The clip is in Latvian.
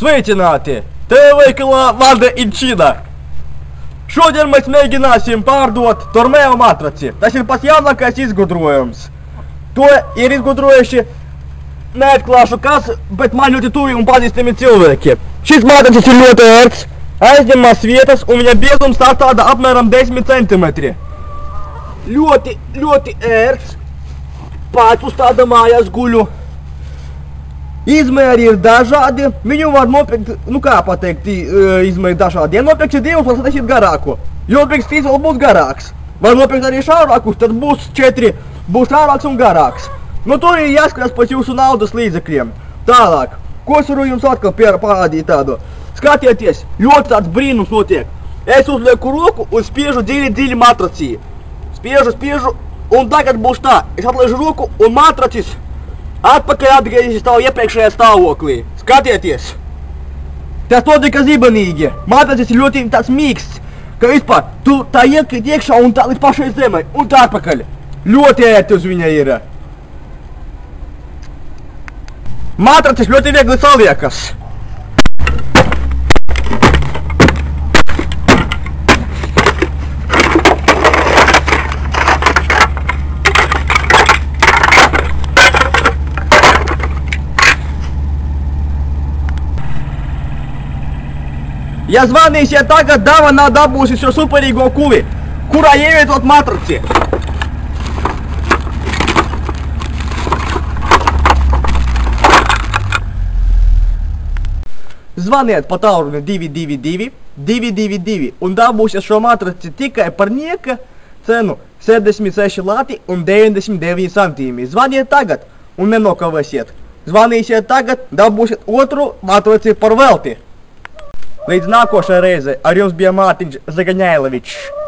Sveicināti! TV veikalā Vanda Inčina! Šodien mēs mēģināsim pārdot Tormeo matraci. Tas ir pats jaunākais izgudrojums. To ir izgudrojuši, neatklāšu kas, bet man ļoti tuvi un pazīstami cilvēki. Šis matracis ir ļoti ērts, aizņemās vietas un viņa biezums sastāda apmēram 10 centimetri. Ļoti ērts. Pats uz tāda mājās guļu. Izmēri ir dažādi, viņu var nopirkt, kā pateikt, izmēri dažādi. Ja nopirksi divus, var sataisīt garāko. Jo nopirks trīs, vēl būs garāks. Var nopirkt arī šaurākus, tad būs 4, būs šaurāks un garāks. Tur ir jāskatās pēc jūsu naudas līdzekļiem. Tālāk, ko es varu jums atkal parādīt tādu? Skatieties, ļoti tāds brīnums notiek. Es uzlieku roku un spiežu dziļi matracī. Spiežu, un tagad būs tā. Es atlaižu roku un matracis atpakaļ atgriezīsies tavu iepriekšējā stāvoklī. Skatieties! Tas notiek zibenīgi. Matracis ir ļoti tāds mīksts, ka vispār tu tā iekrīt iekšā un tā līdz pašai zemai un tā atpakaļ. Ļoti ērti uz viņa ir. Matracis ļoti viegli saliekas. Ja zvanīsiet tagad, dāvanā dabūsiet šo superīgo kuli, kurā ievietot matraci. Zvaniet pa tālruni 222 un dabūsiet šo matraci tikai par nieka cenu 76 lati un 99 centīmi. Zvaniet tagad un nenokavēsiet. Zvanīsiet tagad, dabūsiet otru matraci par velti. Līdz nākošai reizei ar jums bija Mārtiņš Zagaņēlevičs.